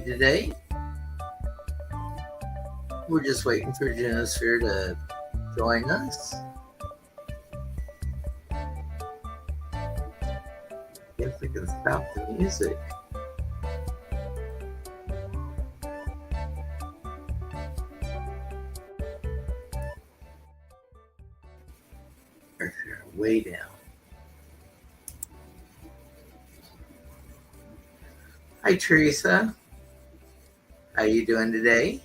today. We're just waiting for Junosphere to join us. Guess I can stop the music. Way down. Hi, Teresa. How you doing today?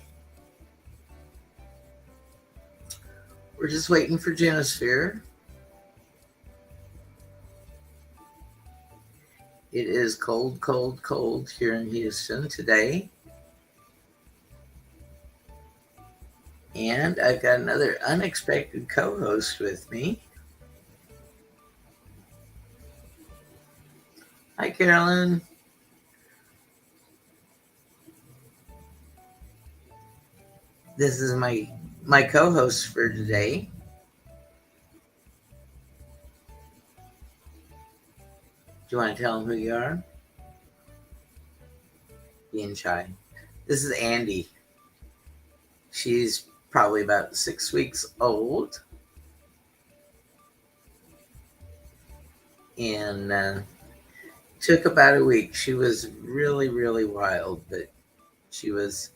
We're just waiting for Junosphere. It is cold, cold, cold here in Houston today. And I've got another unexpected co-host with me. Hi, Carolyn. This is my co-host for today. Do you want to tell them who you are? Being shy. This is Andy. She's probably about 6 weeks old. And took about a week. She was really, really wild, but she was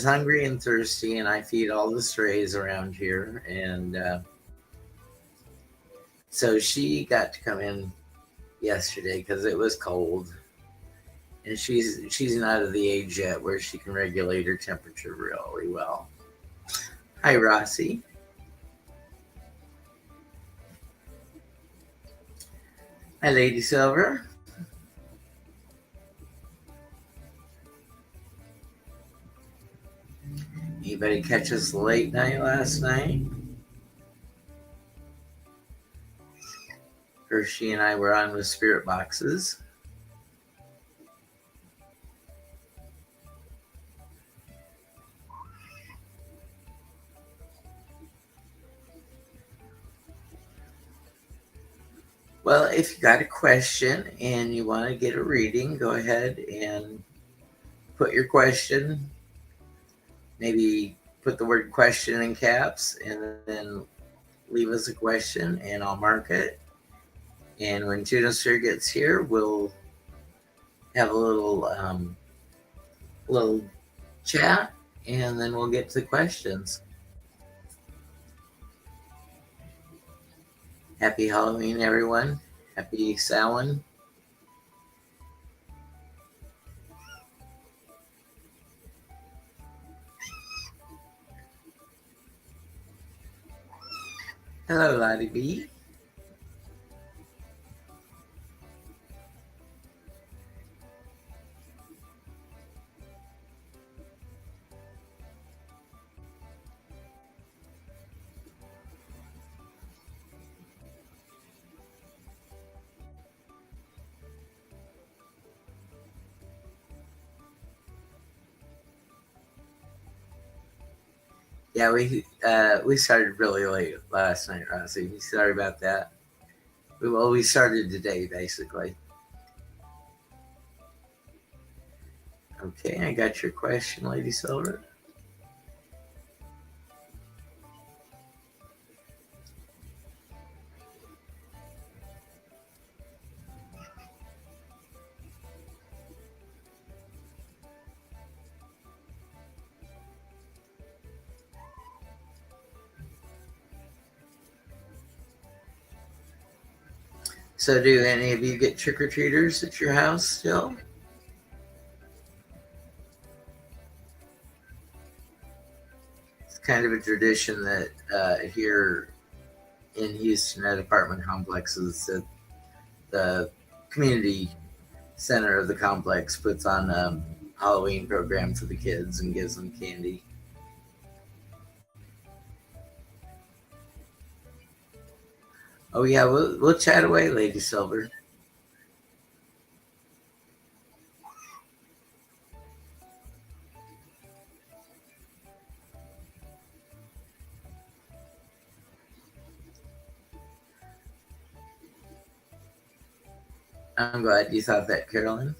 hungry and thirsty, and I feed all the strays around here. And so she got to come in yesterday because it was cold. And she's not of the age yet where she can regulate her temperature really well. Hi, Rossi. Hi, Lady Silver. Anybody catch us late night last night? Hershey and I were on with Spirit Boxes. Well, if you got a question and you want to get a reading, go ahead and put your question. Maybe put the word question in caps and then leave us a question and I'll mark it. And when Junosphere gets here, we'll have a little chat and then we'll get to the questions. Happy Halloween, everyone. Happy Samhain. Hello, Lottie B. Yeah, we started really late last night, Rossi. Sorry about that. We started today, basically. Okay, I got your question, Lady Silver. So do any of you get trick-or-treaters at your house still? It's kind of a tradition that here in Houston at apartment complexes that the community center of the complex puts on a Halloween program for the kids and gives them candy. Oh yeah, we'll chat away, Lady Silver. I'm glad you thought that, Carolyn.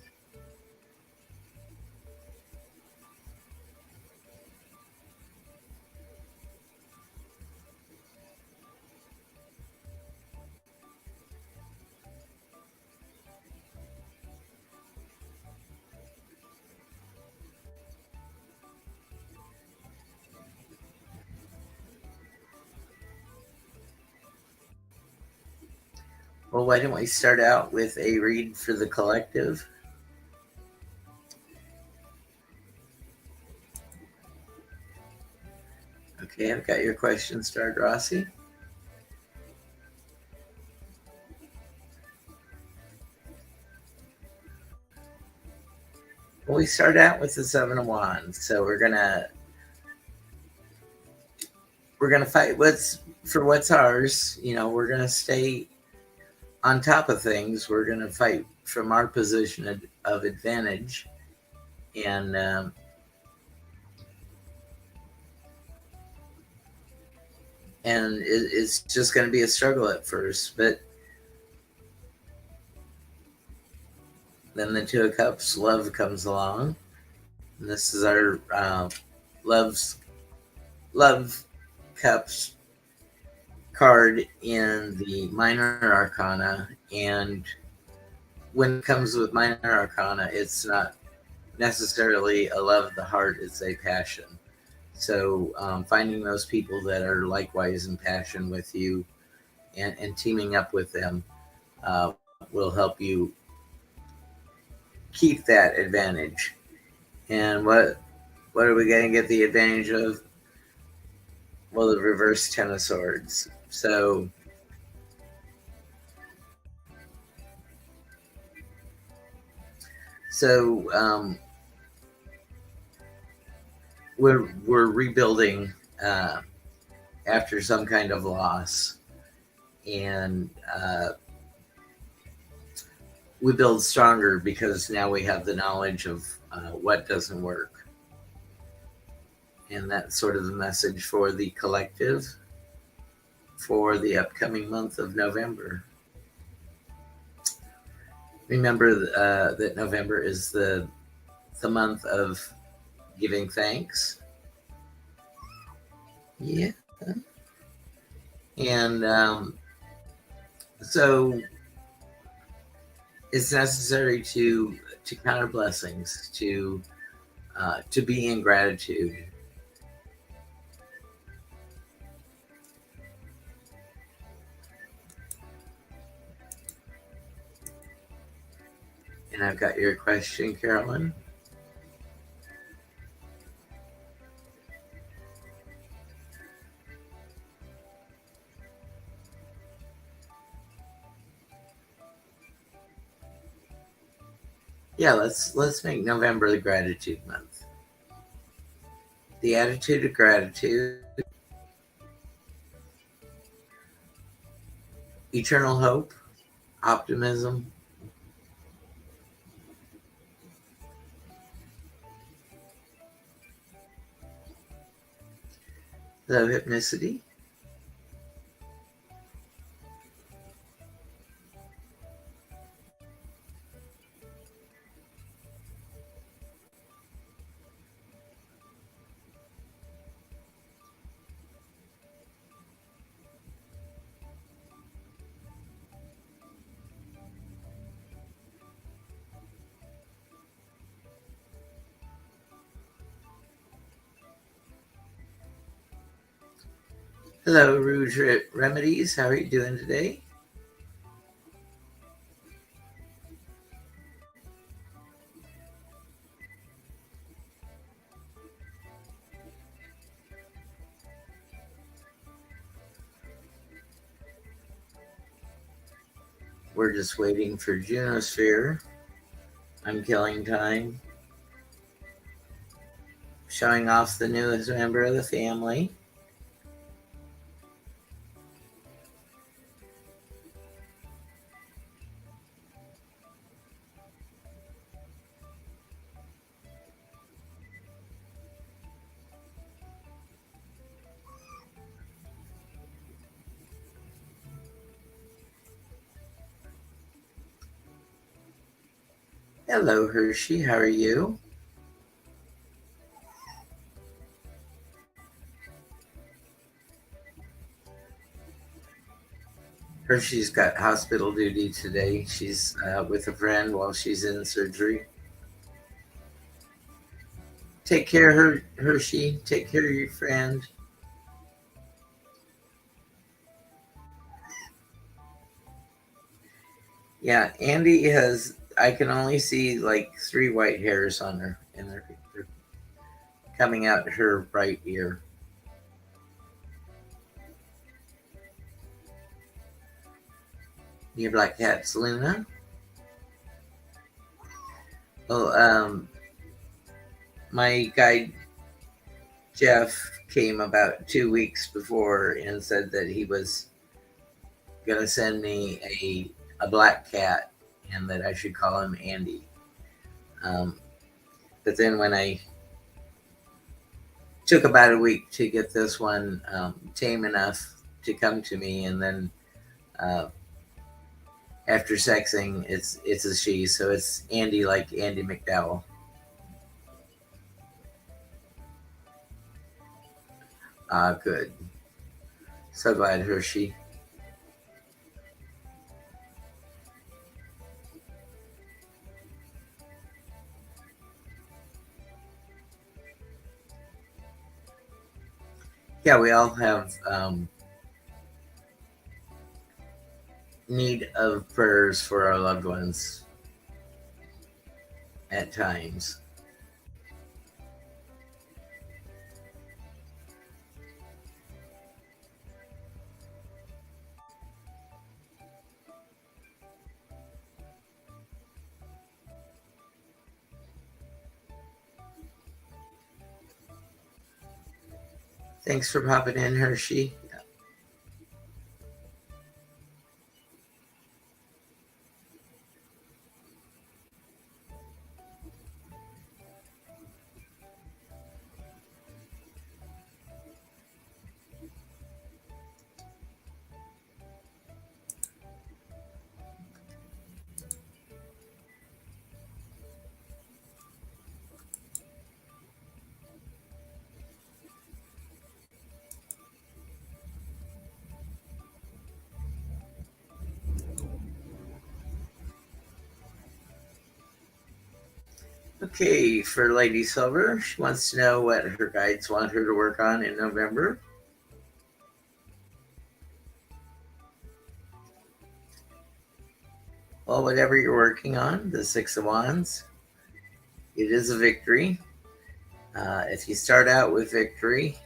Well, why don't we start out with a read for the collective? Okay, I've got your question started, Rossi. Well, we start out with the Seven of Wands, so we're gonna fight what's ours. You know, we're gonna stay on top of things. We're gonna fight from our position of advantage, and it's just going to be a struggle at first, but then the Two of Cups, love comes along, and this is our love cups card in the minor arcana. And when it comes with minor arcana, it's not necessarily a love of the heart, it's a passion. So finding those people that are likewise in passion with you and teaming up with them will help you keep that advantage. And what are we going to get the advantage of? Well, the reverse Ten of Swords. So we're rebuilding after some kind of loss, and we build stronger because now we have the knowledge of what doesn't work. And that's sort of the message for the collective for the upcoming month of November. Remember that November is the month of giving thanks. Yeah. And so it's necessary to count our blessings, to be in gratitude. And I've got your question, Carolyn. Yeah, let's make November the gratitude month. The attitude of gratitude, eternal hope, optimism, love, hypnicity, hello, Rouge Remedies. How are you doing today? We're just waiting for Junosphere. I'm killing time. Showing off the newest member of the family. Hello, Hershey. How are you? Hershey's got hospital duty today. She's with a friend while she's in surgery. Take care, Hershey. Take care of your friend. Yeah, Andy has. I can only see like 3 white hairs on her, and they're coming out her right ear. Your black cat, Selena. Well, my guide Jeff came about 2 weeks before and said that he was going to send me a black cat and that I should call him Andy. Um, but then when I took about a week to get this one tame enough to come to me, and then uh, after sexing, it's a she, so it's Andy, like Andy McDowell. Good. So glad, Hershey. Yeah, we all have need of prayers for our loved ones at times. Thanks for popping in, Hershey. Okay, for Lady Silver, she wants to know what her guides want her to work on in November. Well, whatever you're working on, the Six of Wands, it is a victory. If you start out with victory,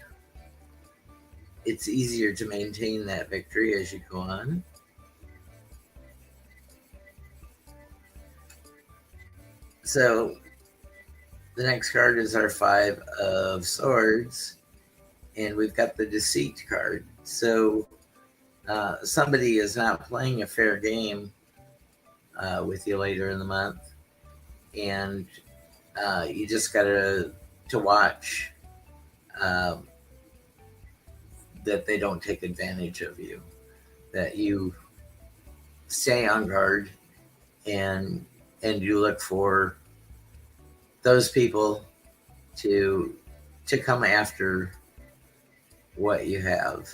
it's easier to maintain that victory as you go on. So the next card is our Five of Swords, and we've got the Deceit card. So somebody is not playing a fair game with you later in the month, and you just got to watch um, that they don't take advantage of you, that you stay on guard, and you look for those people to come after what you have.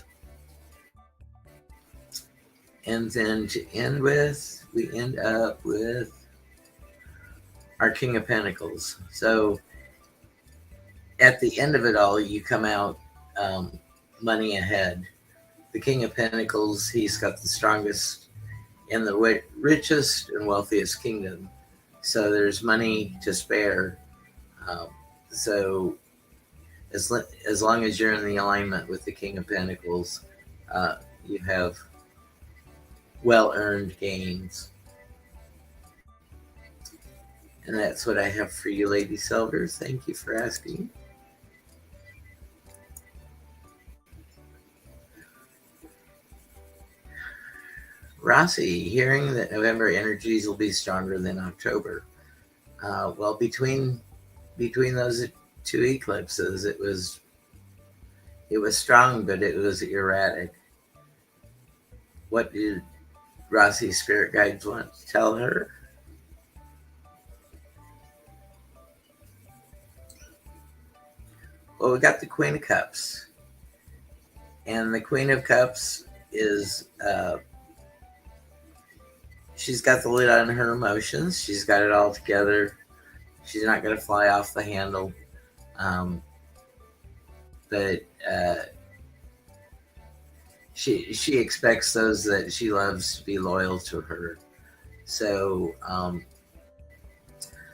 And then to end with, we end up with our King of Pentacles. So at the end of it all, you come out money ahead. The King of Pentacles, he's got the strongest and the richest and wealthiest kingdom. So there's money to spare. So as long as you're in the alignment with the King of Pentacles, you have well-earned gains. And that's what I have for you, Lady Silver. Thank you for asking. Rossi, hearing that November energies will be stronger than October. Well, between those two eclipses, it was strong, but it was erratic. What did Rossi's spirit guides want to tell her? Well, we got the Queen of Cups, and the Queen of Cups is she's got the lid on her emotions. She's got it all together. She's not going to fly off the handle. But she expects those that she loves to be loyal to her. So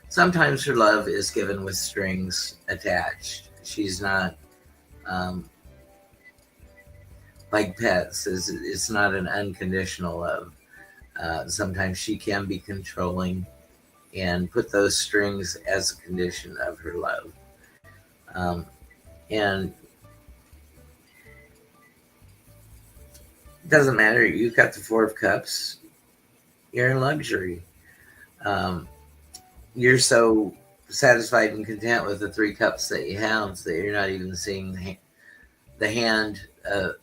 sometimes her love is given with strings attached. She's not um, like pets. It's not an unconditional love. Sometimes she can be controlling and put those strings as a condition of her love. Um, and it doesn't matter. You've got the Four of Cups. You're in luxury. Um, you're so satisfied and content with the Three Cups that you have that you're not even seeing the hand, the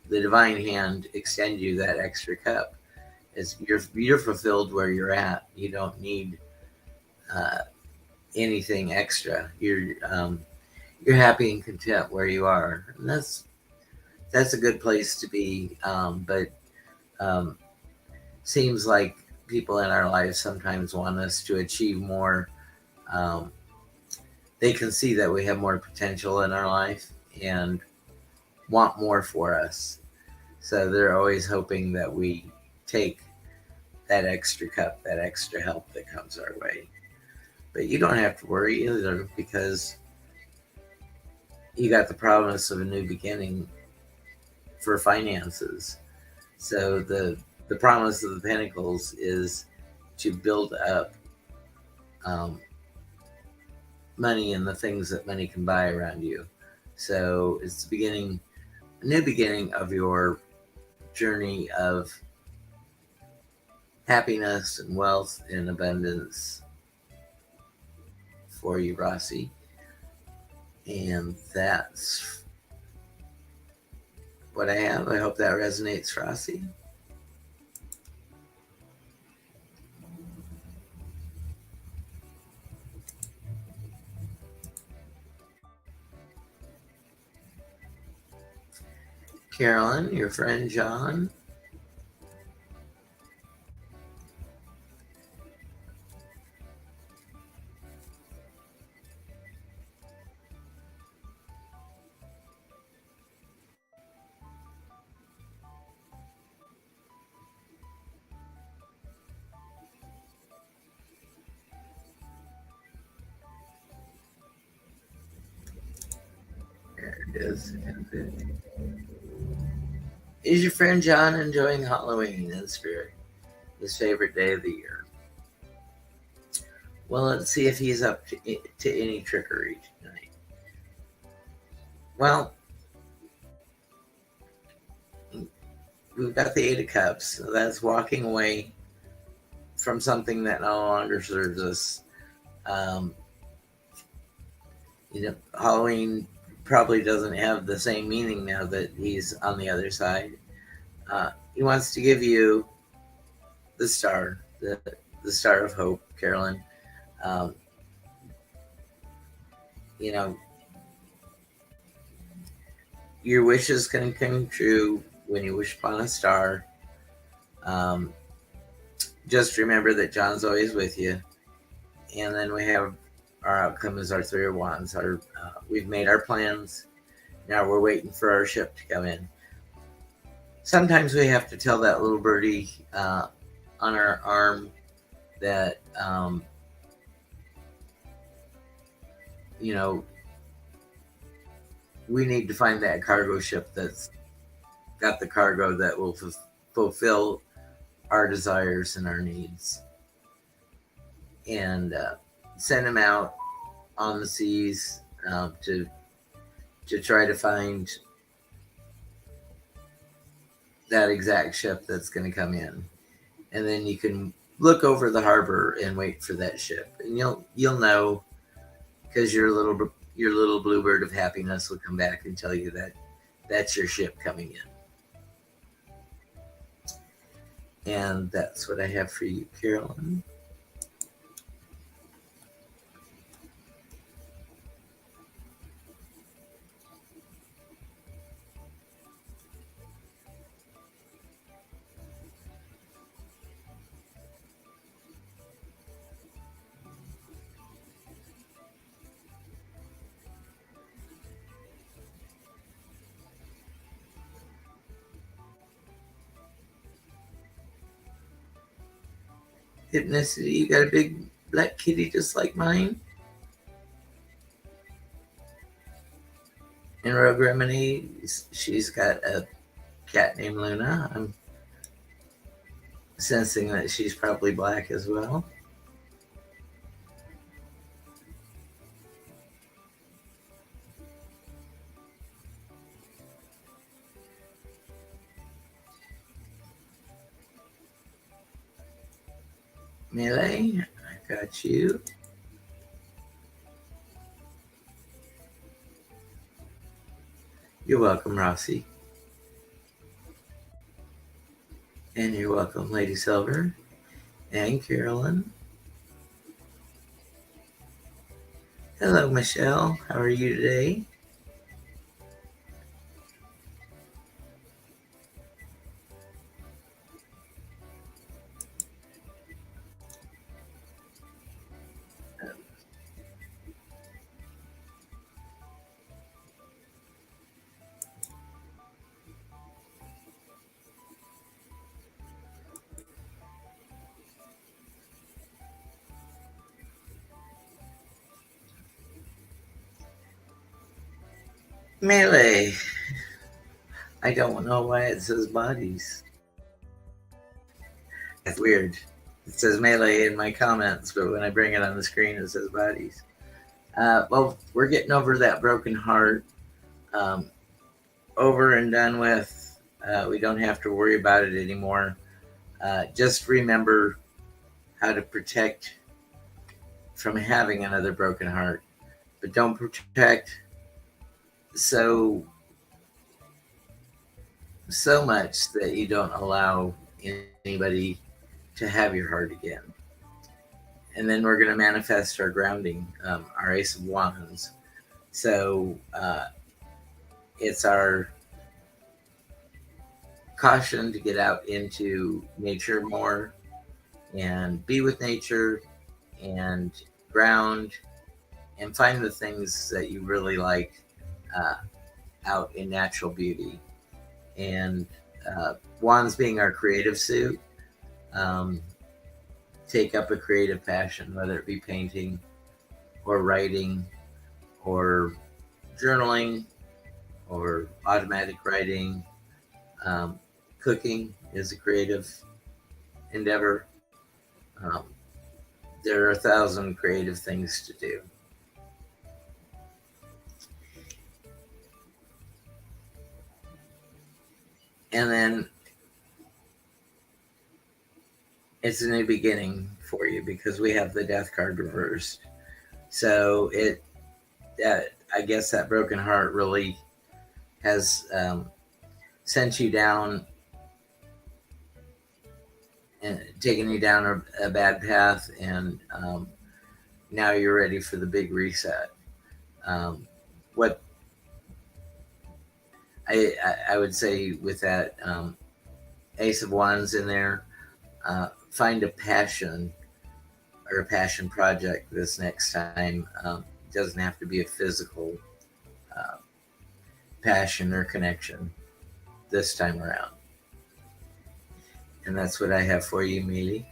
divine hand, extend you that extra cup. You're fulfilled where you're at. You don't need uh, anything extra. You're happy and content where you are, and that's a good place to be. But um, seems like people in our lives sometimes want us to achieve more. Um, they can see that we have more potential in our life and want more for us. So they're always hoping that we take that extra cup, that extra help that comes our way. But you don't have to worry either because you got the promise of a new beginning for finances. So the promise of the Pentacles is to build up um, money and the things that money can buy around you. So it's the beginning, a new beginning of your journey of happiness and wealth and abundance for you, Rossi. And that's what I have. I hope that resonates, Rossi. Carolyn, your friend John. There it is. Is your friend John enjoying Halloween in spirit? His favorite day of the year. Well, let's see if he's up to any trickery tonight. Well, we've got the Eight of Cups. So that's walking away from something that no longer serves us. Um, Halloween probably doesn't have the same meaning now that he's on the other side. He wants to give you the star, the star of hope, Carolyn. Um, you know, your wishes can come true when you wish upon a star. Um, just remember that John's always with you. And then we have our outcome is our Three of Wands. We've made our plans. Now we're waiting for our ship to come in. Sometimes we have to tell that little birdie on our arm that, we need to find that cargo ship that's got the cargo that will fulfill our desires and our needs. And send them out on the seas to try to find that exact ship that's going to come in, and then you can look over the harbor and wait for that ship, and you'll know because your little bluebird of happiness will come back and tell you that that's your ship coming in. And that's what I have for you, Carolyn. Hypnicity, you got a big black kitty just like mine? And Rogue Remedy, she's got a cat named Luna. I'm sensing that she's probably black as well. Melee, I got you. You're welcome, Rossi. And you're welcome, Lady Silver and Carolyn. Hello, Michelle. How are you today? Melee. I don't know why it says bodies. That's weird. It says melee in my comments, but when I bring it on the screen, it says bodies. Well, we're getting over that broken heart. Over and done with. We don't have to worry about it anymore. Just remember how to protect from having another broken heart, but don't protect so much that you don't allow anybody to have your heart again. And then we're going to manifest our grounding, our Ace of Wands. So it's our caution to get out into nature more and be with nature and ground and find the things that you really like out in natural beauty. And Wands being our creative suit, take up a creative passion, whether it be painting or writing or journaling or automatic writing. Cooking is a creative endeavor. There are 1,000 creative things to do. And then it's a new beginning for you because we have the death card reversed. So I guess that broken heart really has sent you down and taken you down a bad path, and now you're ready for the big reset. What I would say with that Ace of Wands in there, find a passion or a passion project this next time. It doesn't have to be a physical passion or connection this time around. And that's what I have for you, Mealy.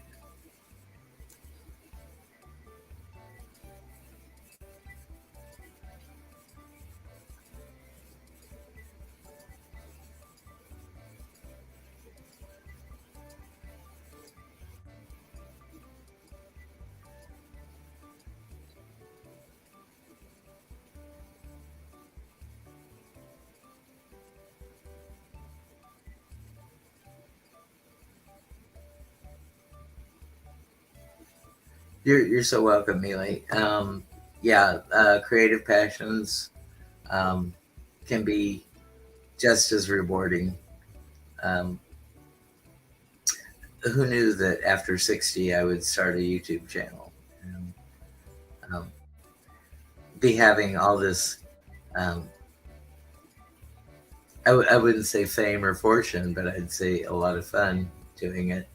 You're so welcome, Mealy. Creative passions can be just as rewarding. Um, who knew that after 60 I would start a YouTube channel and be having all this I wouldn't say fame or fortune, but I'd say a lot of fun doing it.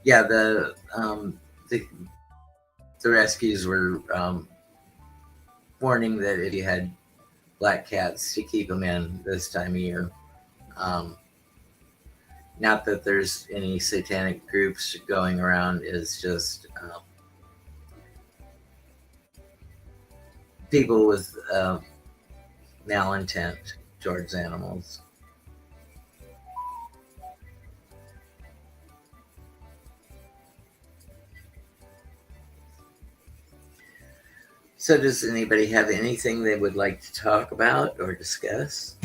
Yeah, the rescues were warning that if you had black cats to keep them in this time of year. Um, not that there's any satanic groups going around, is just people with malintent towards animals. So, does anybody have anything they would like to talk about or discuss?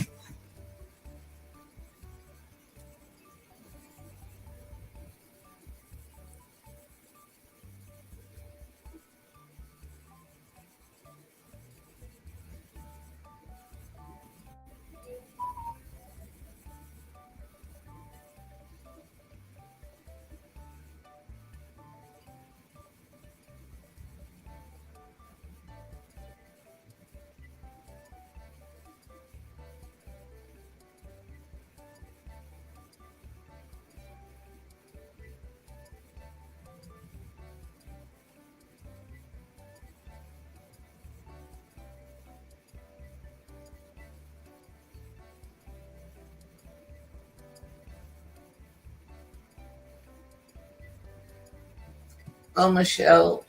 Oh, Michelle,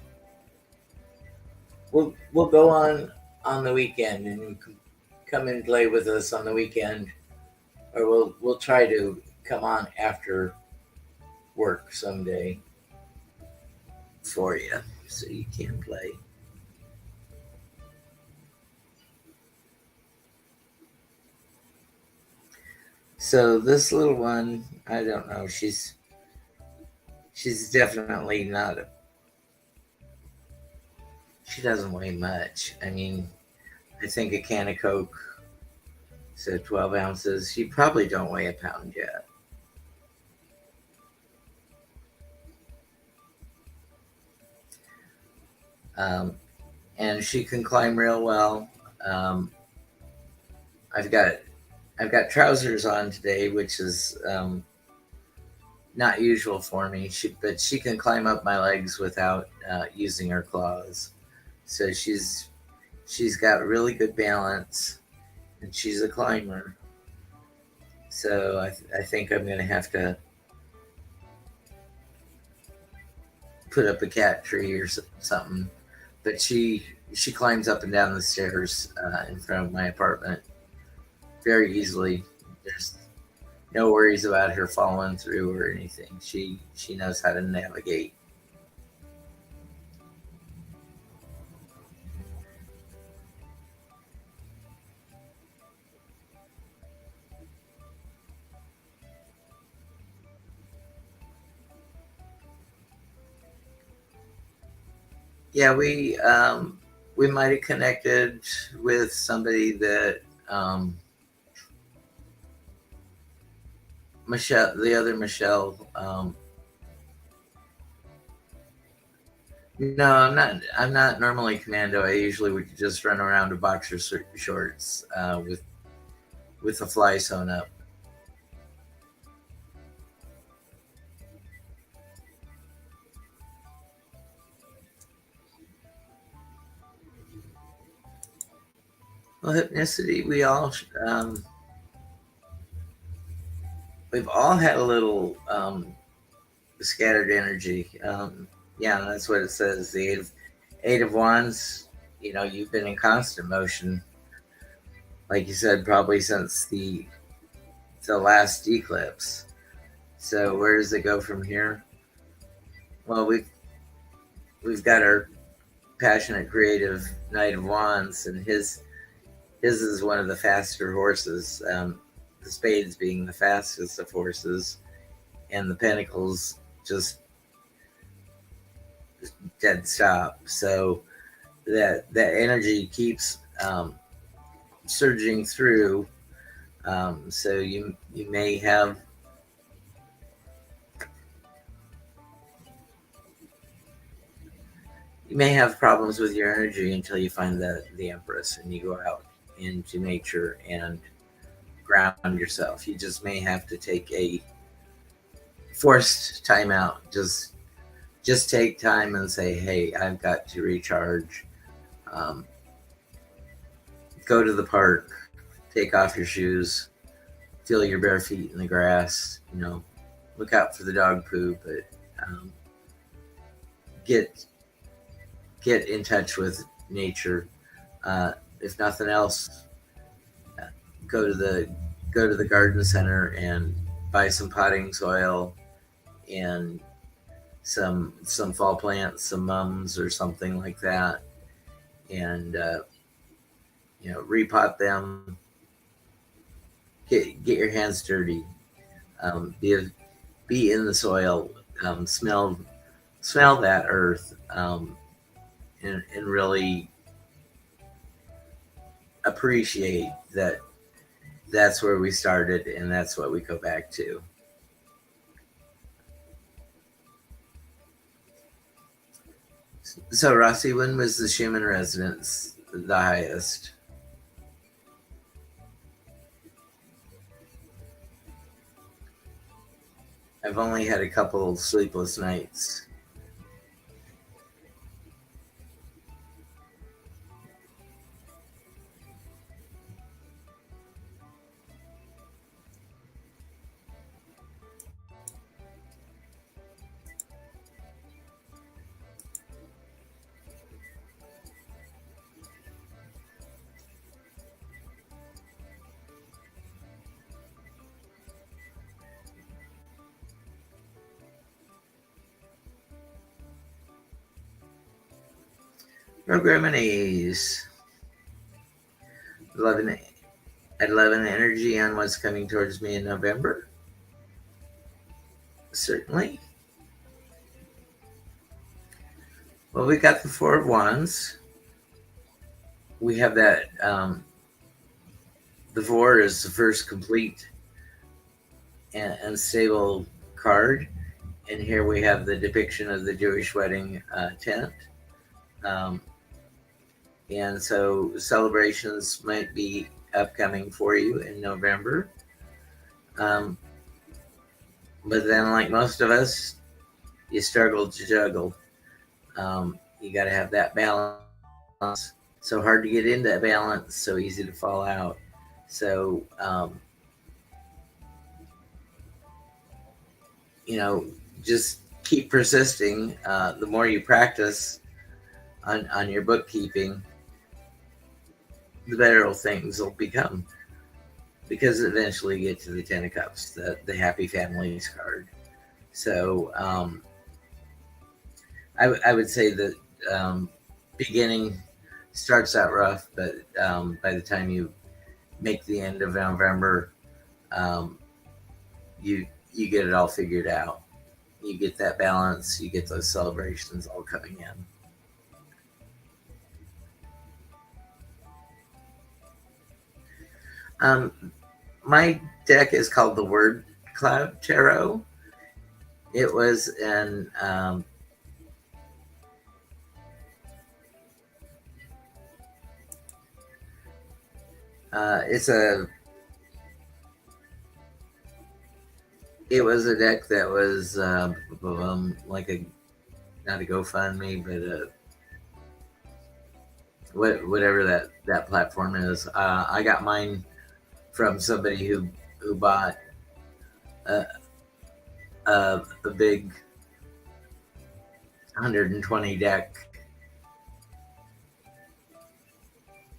we'll go on the weekend, and you can come and play with us on the weekend, or we'll try to come on after work someday for you, so you can play. So this little one, I don't know. She's definitely not. She doesn't weigh much. I mean, I think a can of Coke, so 12 ounces. She probably don't weigh a pound yet. Um, and she can climb real well. Um, I've got I've got trousers on today, which is not usual for me. But she can climb up my legs without using her claws. So she's got really good balance, and she's a climber. So I think I'm going to have to put up a cat tree or something. But she climbs up and down the stairs in front of my apartment very easily. There's no worries about her falling through or anything. She knows how to navigate. Yeah, we might have connected with somebody that Michelle, the other Michelle. No, I'm not. I'm not normally commando. I usually would just run around in boxer shorts with the fly sewn up. Well, hypnicity. We've all had a little scattered energy. Yeah, that's what it says. The eight of wands. You know, you've been in constant motion, like you said, probably since the last eclipse. So where does it go from here? Well, we've got our passionate, creative Knight of Wands, and his is one of the faster horses. The spades being the fastest of horses, and the pentacles just dead stop. So that energy keeps surging through. So you may have problems with your energy until you find the Empress and you go out into nature and ground yourself. You just may have to take a forced time out. Just take time and say, "Hey, I've got to recharge." Um, go to the park, take off your shoes, feel your bare feet in the grass. You know, look out for the dog poo, but get in touch with nature. If nothing else, go to the garden center and buy some potting soil and some fall plants, some mums or something like that, and repot them. Get your hands dirty. Be in the soil. Smell that earth, and really appreciate that. That's where we started, and that's what we go back to. So, Rossi, when was the Schumann resonance the highest? I've only had a couple sleepless nights. Programities. 11 at 11 energy on what's coming towards me in November. Certainly. Well, we got the Four of Wands. We have that. The Four is the first complete and stable card. And here we have the depiction of the Jewish wedding tent. And so celebrations might be upcoming for you in November. But then, like most of us, you struggle to juggle. You got to have that balance. So hard to get into that balance, so easy to fall out. So, just keep persisting. The more you practice on your bookkeeping, the better things will become, because eventually you get to the Ten of Cups, the Happy Families card. So I would say that beginning starts out rough, but by the time you make the end of November, you get it all figured out. You get that balance. You get those celebrations all coming in. My deck is called the Word Cloud Tarot. It was an it was a deck that was like not a GoFundMe, but whatever that platform is. I got mine from somebody who bought a big 120 deck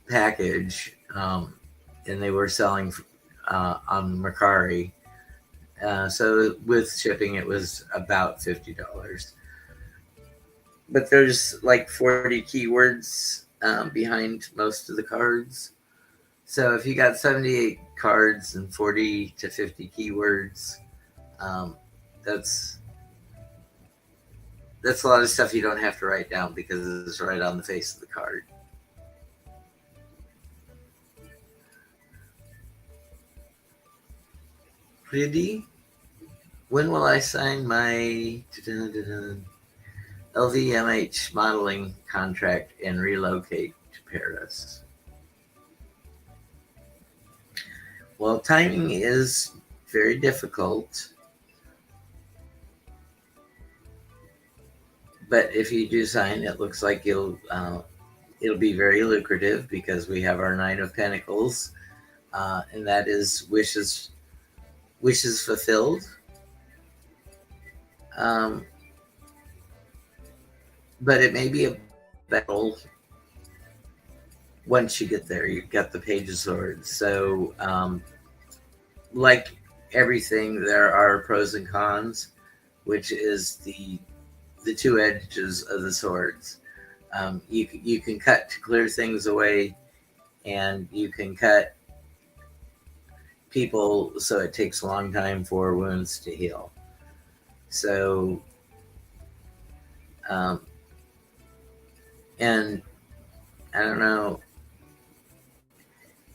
package, and they were selling on Mercari. So with shipping, it was about $50. But there's like 40 keywords behind most of the cards. So if you got 78 cards and 40 to 50 keywords, that's a lot of stuff you don't have to write down because it's right on the face of the card. Pretty. When will I sign my LVMH modeling contract and relocate to Paris? Well, timing is very difficult, but if you do sign, it looks like it'll be very lucrative, because we have our Nine of Pentacles, and that is wishes fulfilled. Um, but it may be a battle once you get there. You've got the Page of Swords. So, like everything, there are pros and cons, which is the two edges of the swords. You can cut to clear things away, and you can cut people so it takes a long time for wounds to heal. So, um, and I don't know,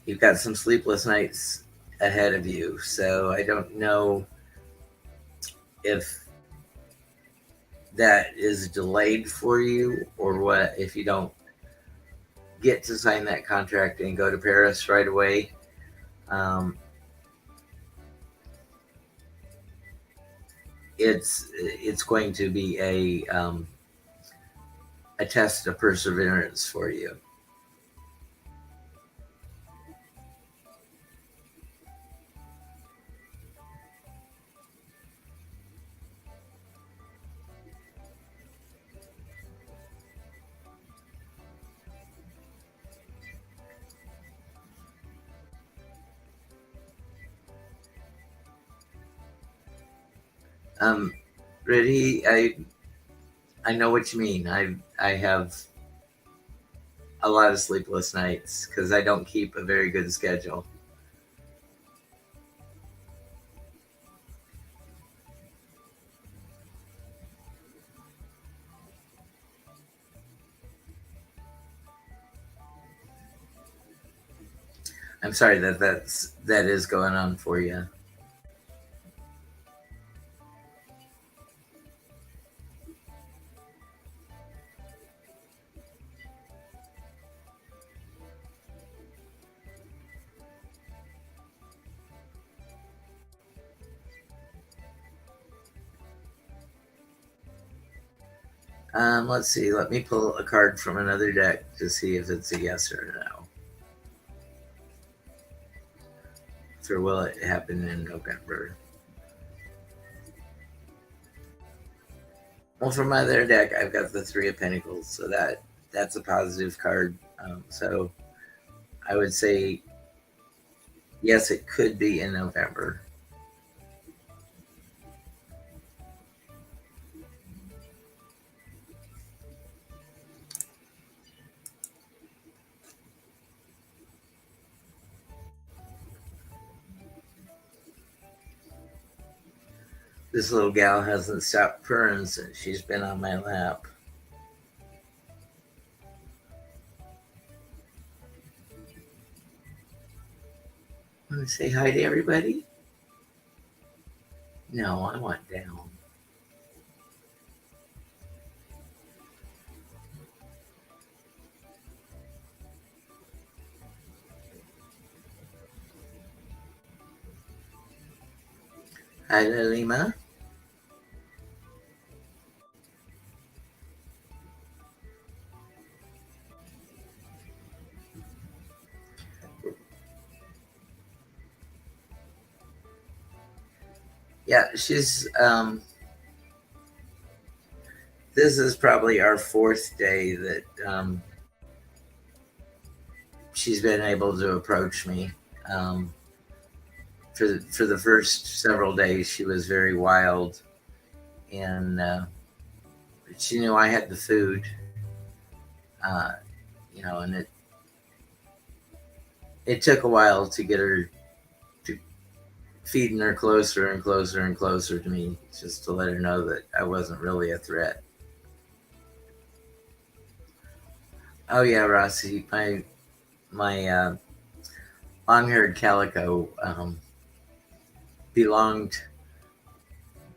you've got some sleepless nights ahead of you. So I don't know if that is delayed for you or what, if you don't get to sign that contract and go to Paris right away. Um, it's going to be a test of perseverance for you. Um, Really, I know what you mean. I have a lot of sleepless nights because I don't keep a very good schedule. I'm sorry that is going on for you. Let's see. Let me pull a card from another deck to see if it's a yes or a no. For will it happen in November? Well, from my other deck, I've got the Three of Pentacles, so that's a positive card. So I would say yes, it could be in November. This little gal hasn't stopped purring since she's been on my lap. Want to say hi to everybody? No, I want down. Hi, Lima. Yeah, she's this is probably our fourth day that she's been able to approach me. Um, for the first several days, she was very wild, and she knew I had the food, uh, and it took a while to get her to feeding her closer and closer and closer to me, just to let her know that I wasn't really a threat. Oh yeah, Rossi, my long-haired calico belonged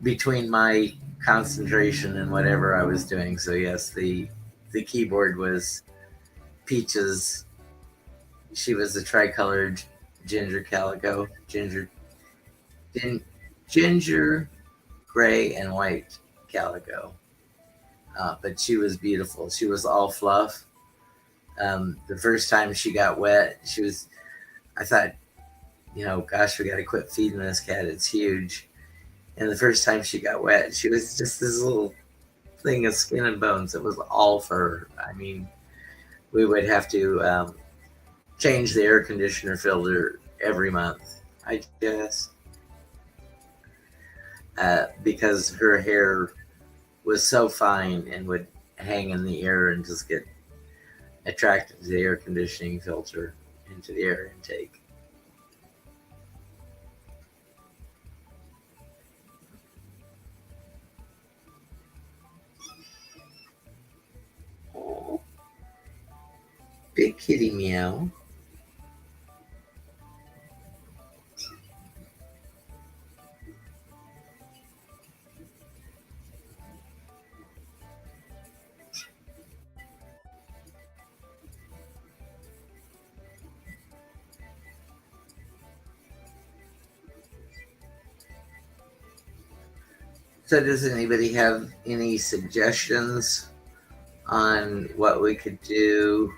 between my concentration and whatever I was doing. So yes, the keyboard was Peaches. She was a tricolored ginger calico, ginger, gray, and white calico. But she was beautiful. She was all fluff. The first time she got wet, I thought, gosh, we got to quit feeding this cat. It's huge. And the first time she got wet, she was just this little thing of skin and bones. It was all fur. I mean, we would have to change the air conditioner filter every month, I guess, because her hair was so fine and would hang in the air and just get attracted to the air conditioning filter into the air intake. Oh, big kitty meow. So, does anybody have any suggestions on what we could do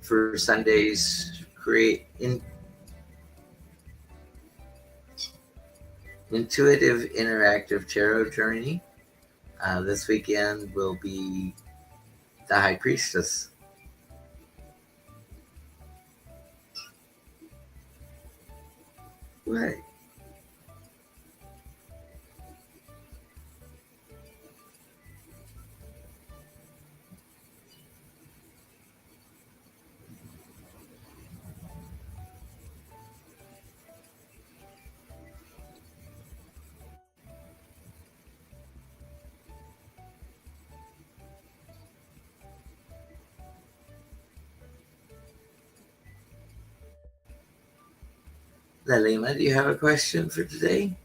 for Sunday's intuitive interactive tarot journey? This weekend will be the High Priestess. What? Lalima, do you have a question for today?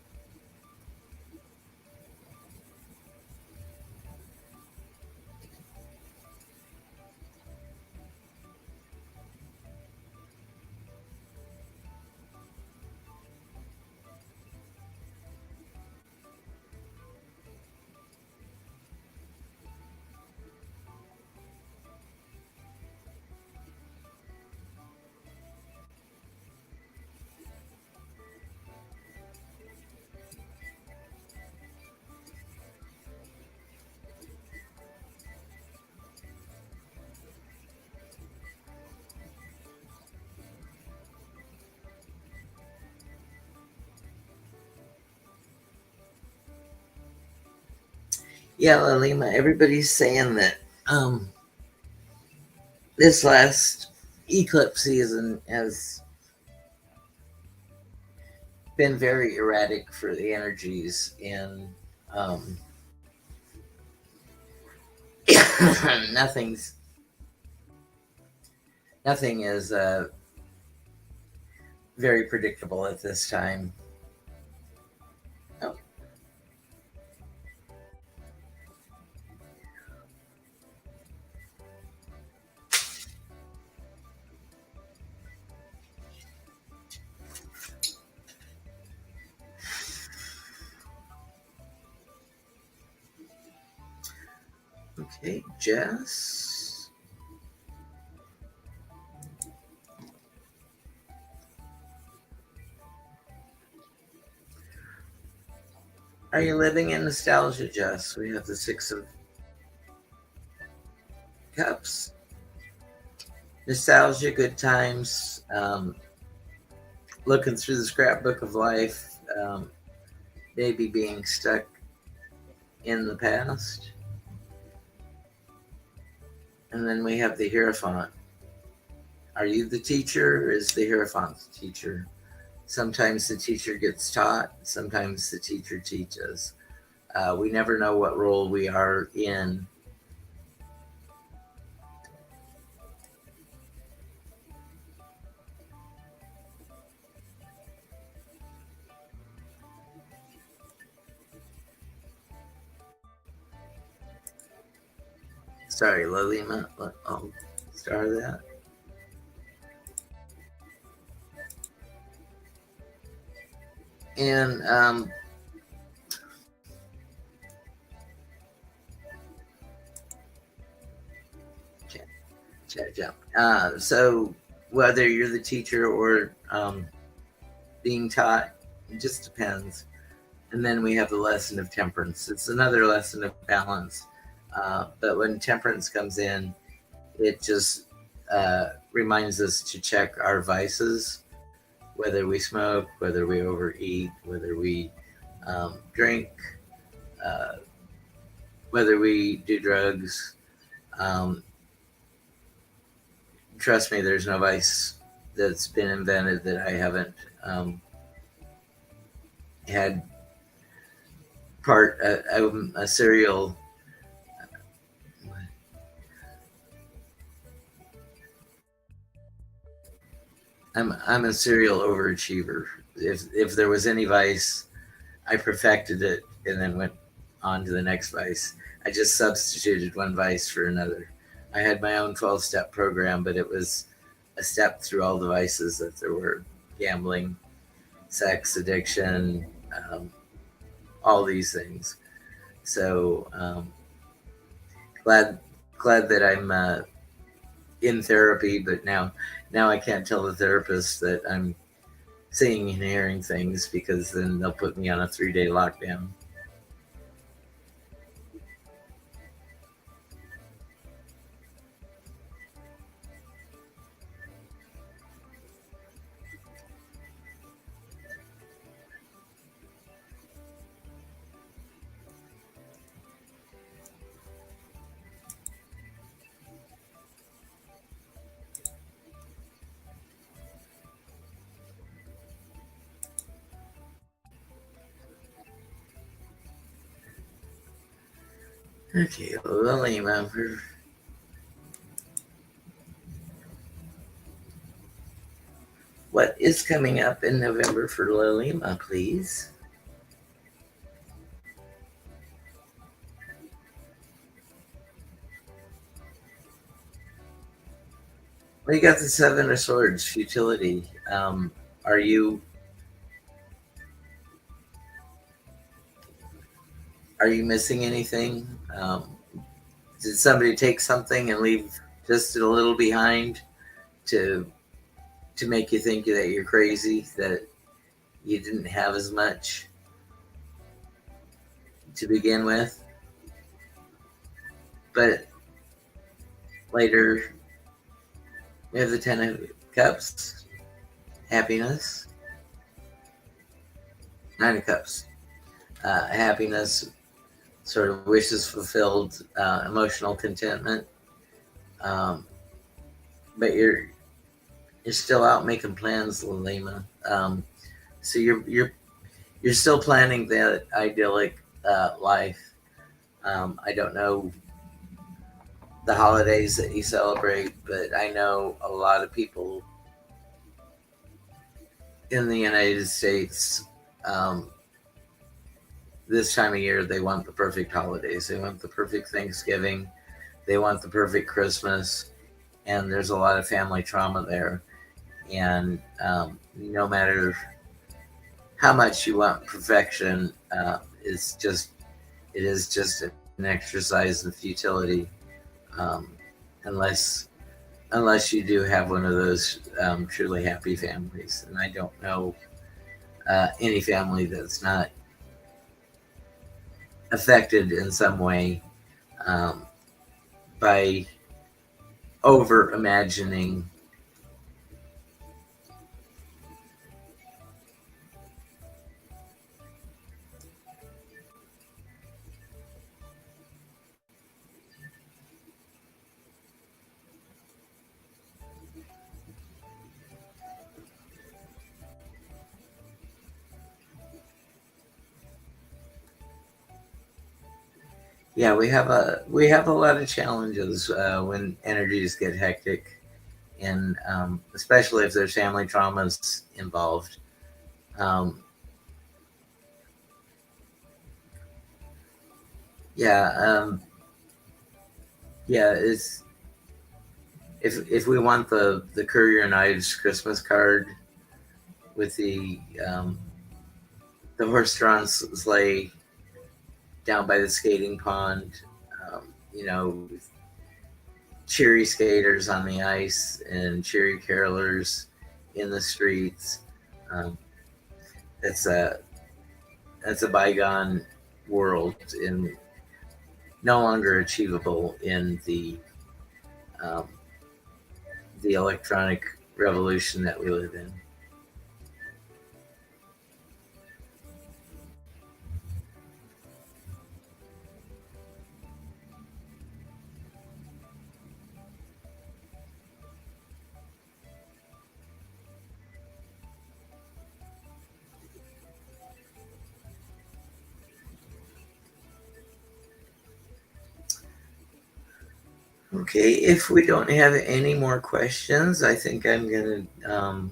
Yeah, Lalima, everybody's saying that this last eclipse season has been very erratic for the energies, and nothing is very predictable at this time. Oh, okay, Jess. Are you living in nostalgia, Jess? We have the Six of Cups. Nostalgia, good times, looking through the scrapbook of life, maybe being stuck in the past. And then we have the Hierophant. Are you the teacher, or is the Hierophant the teacher? Sometimes the teacher gets taught, sometimes the teacher teaches. We never know what role we are in. Sorry, Lalima. I'll start that. And chat jump. So whether you're the teacher or being taught, it just depends. And then we have the lesson of temperance. It's another lesson of balance. But when temperance comes in, it just reminds us to check our vices, whether we smoke, whether we overeat, whether we drink, uh, whether we do drugs. Um, Trust me, there's no vice that's been invented that I haven't had part. I'm a serial. I'm a serial overachiever. If there was any vice, I perfected it and then went on to the next vice. I just substituted one vice for another. I had my own 12-step program, but it was a step through all the vices that there were: gambling, sex addiction, all these things. So glad glad that I'm in therapy, but now I can't tell the therapist that I'm seeing and hearing things, because then they'll put me on a 3-day lockdown. Okay, Lima, what is coming up in November for Lima, please? Well, you got the Seven of Swords, futility. Are you missing anything? Did somebody take something and leave just a little behind to make you think that you're crazy, that you didn't have as much to begin with? But later, we have the Ten of Cups, happiness. Nine of Cups, happiness, sort of wishes fulfilled, emotional contentment. Um, but you're still out making plans, Lima. So you're still planning that idyllic life. I don't know the holidays that you celebrate, but I know a lot of people in the United States, this time of year, they want the perfect holidays. They want the perfect Thanksgiving. They want the perfect Christmas. And there's a lot of family trauma there. And no matter how much you want perfection, it is just an exercise in futility, um, unless you do have one of those truly happy families. And I don't know any family that's not affected in some way um, by over imagining. Yeah, we have a lot of challenges when energies get hectic, and especially if there's family traumas involved. Um, yeah, yeah. It's if we want the Courier Knives Christmas card with the horse-drawn sleigh down by the skating pond, you know, cheery skaters on the ice and cheery carolers in the streets. Um, it's that's a bygone world and no longer achievable in um, the electronic revolution that we live in. Okay, if we don't have any more questions, I think I'm going to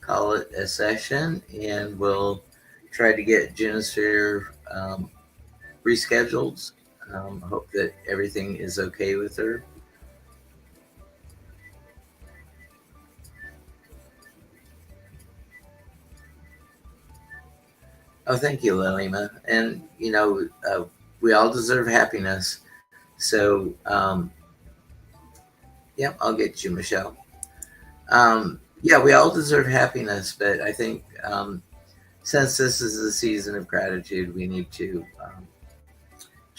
call it a session, and we'll try to get Junosphere rescheduled. Hope that everything is okay with her. Oh, thank you, Lilima. And, we all deserve happiness. So, yep, I'll get you, Michelle. Yeah, we all deserve happiness, but I think since this is the season of gratitude, we need to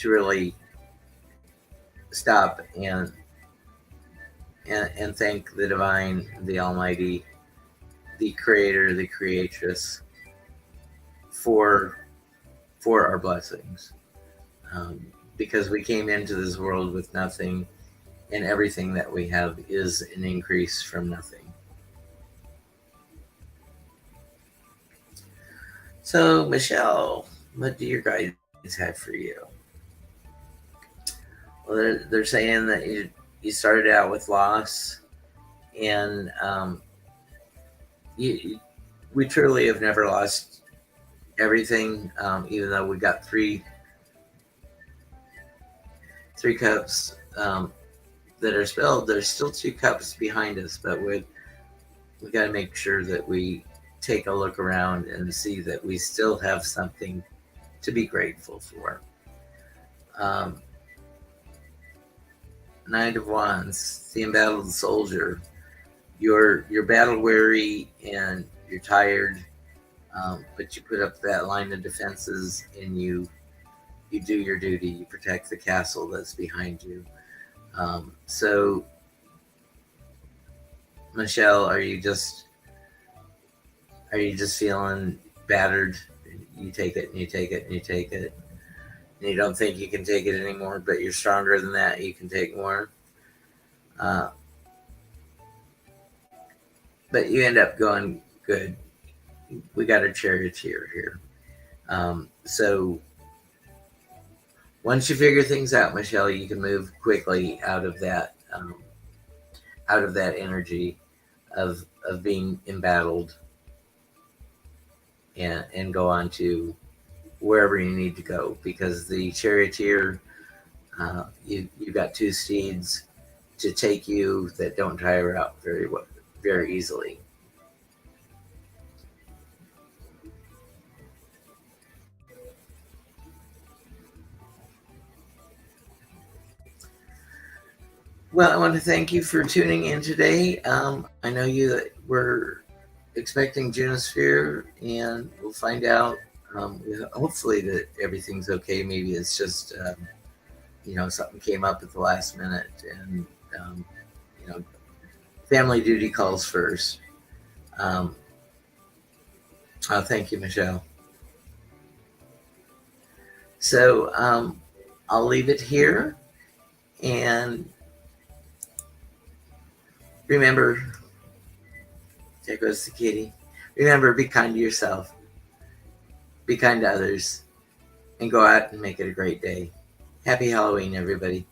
really stop and thank the divine, the Almighty, the Creator, the Creatress for our blessings, because we came into this world with nothing, and everything that we have is an increase from nothing. So, Michelle, what do your guides have for you? Well, they're saying that you started out with loss, and we truly have never lost everything. Even though we got three cups that are spilled, there's still 2 cups behind us, but we got to make sure that we take a look around and see that we still have something to be grateful for. Knight of Wands, the embattled soldier. You're battle weary and you're tired, but you put up that line of defenses and you do your duty. You protect the castle that's behind you. So, Michelle, are you just feeling battered? You take it and you take it and you take it, and you don't think you can take it anymore, but you're stronger than that. You can take more. But you end up going, good. We got a charioteer here. So once you figure things out, Michelle, you can move quickly out of that energy of being embattled, and go on to wherever you need to go, because the charioteer, you got 2 steeds to take you that don't tire out very easily. Well, I want to thank you for tuning in today. I know you were expecting Junosphere, and we'll find out. Hopefully that everything's okay. Maybe it's just something came up at the last minute, and family duty calls first. Thank you, Michelle. So I'll leave it here, and remember, there goes the kitty. Remember, be kind to yourself, be kind to others, and go out and make it a great day. Happy Halloween, everybody.